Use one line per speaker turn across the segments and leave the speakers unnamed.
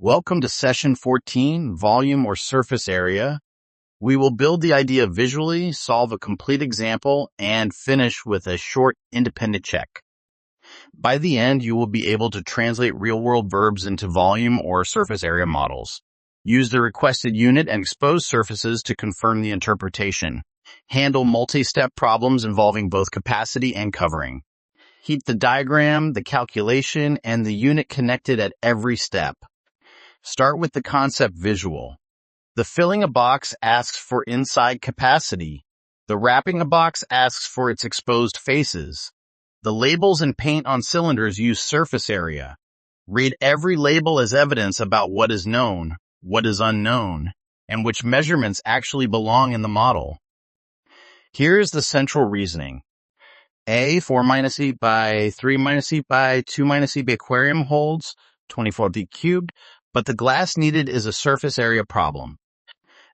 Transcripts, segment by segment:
Welcome to session 14, volume or surface area. We will build the idea visually, solve a complete example, and finish with a short independent check. By the end, you will be able to translate real-world verbs into volume or surface area models. Use the requested unit and exposed surfaces to confirm the interpretation. Handle multi-step problems involving both capacity and covering. Keep the diagram, the calculation, and the unit connected at every step. Start with the concept visual. The filling a box asks for inside capacity. The wrapping a box asks for its exposed faces. The labels and paint on cylinders use surface area. Read every label as evidence about what is known, what is unknown, and which measurements actually belong in the model. Here is the central reasoning. A 4 minus e by 3 minus e by 2 minus e aquarium holds 24 feet cubed, but the glass needed is a surface area problem.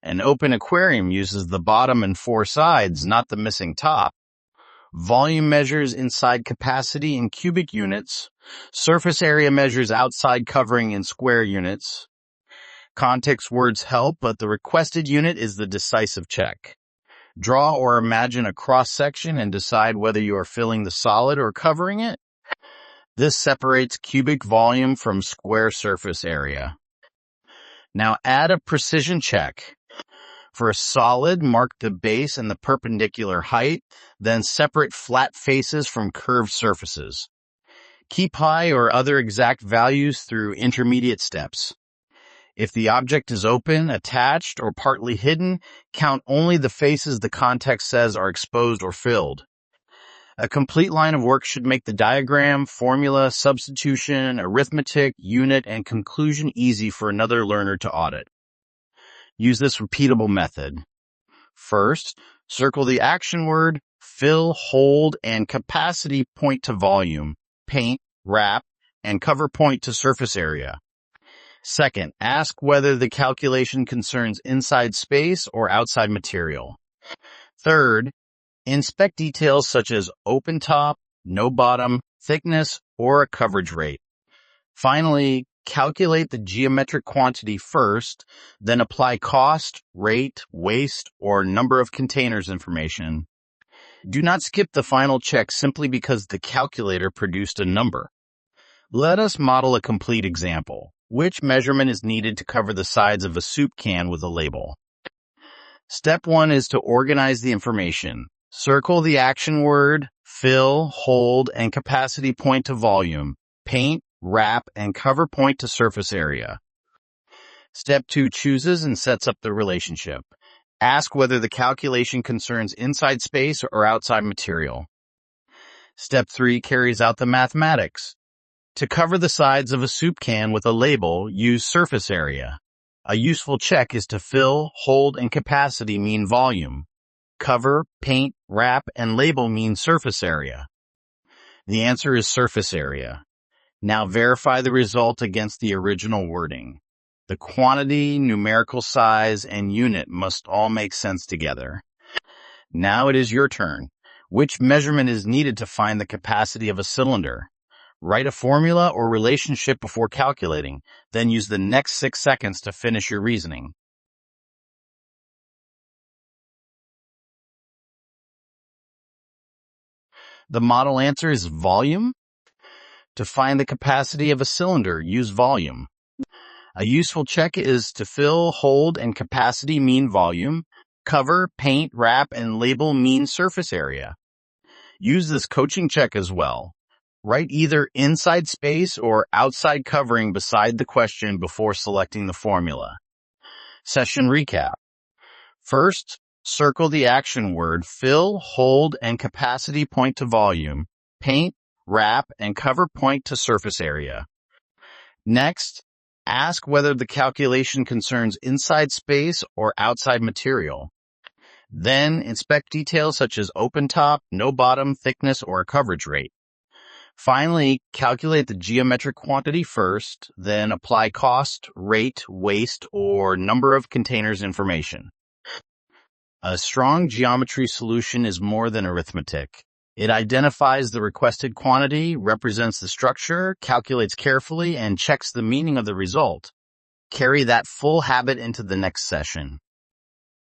An open aquarium uses the bottom and 4 sides, not the missing top. Volume measures inside capacity in cubic units. Surface area measures outside covering in square units. Context words help, but the requested unit is the decisive check. Draw or imagine a cross-section and decide whether you are filling the solid or covering it. This separates cubic volume from square surface area. Now add a precision check. For a solid, mark the base and the perpendicular height, then separate flat faces from curved surfaces. Keep high or other exact values through intermediate steps. If the object is open, attached, or partly hidden, count only the faces the context says are exposed or filled. A complete line of work should make the diagram, formula, substitution, arithmetic, unit, and conclusion easy for another learner to audit. Use this repeatable method. First, circle the action word, fill, hold, and capacity point to volume, paint, wrap, and cover point to surface area. Second, ask whether the calculation concerns inside space or outside material. Third, inspect details such as open top, no bottom, thickness, or a coverage rate. Finally, calculate the geometric quantity first, then apply cost, rate, waste, or number of containers information. Do not skip the final check simply because the calculator produced a number. Let us model a complete example. Which measurement is needed to cover the sides of a soup can with a label? Step 1 is to organize the information. Circle the action word, fill, hold, and capacity point to volume, paint, wrap, and cover point to surface area. Step 2 chooses and sets up the relationship. Ask whether the calculation concerns inside space or outside material. Step 3 carries out the mathematics. To cover the sides of a soup can with a label, use surface area. A useful check is to fill, hold, and capacity mean volume. Cover, paint, wrap, and label mean surface area. The answer is surface area. Now verify the result against the original wording. The quantity, numerical size, and unit must all make sense together. Now it is your turn. Which measurement is needed to find the capacity of a cylinder? Write a formula or relationship before calculating, then use the next 6 seconds to finish your reasoning. The model answer is volume. To find the capacity of a cylinder, use volume. A useful check is to fill, hold, and capacity mean volume. Cover, paint, wrap, and label mean surface area. Use this coaching check as well. Write either inside space or outside covering beside the question before selecting the formula. Session recap. First, circle the action word, fill, hold, and capacity point to volume, paint, wrap, and cover point to surface area. Next, ask whether the calculation concerns inside space or outside material. Then, inspect details such as open top, no bottom, thickness, or a coverage rate. Finally, calculate the geometric quantity first, then apply cost, rate, waste, or number of containers information. A strong geometry solution is more than arithmetic. It identifies the requested quantity, represents the structure, calculates carefully, and checks the meaning of the result. Carry that full habit into the next session.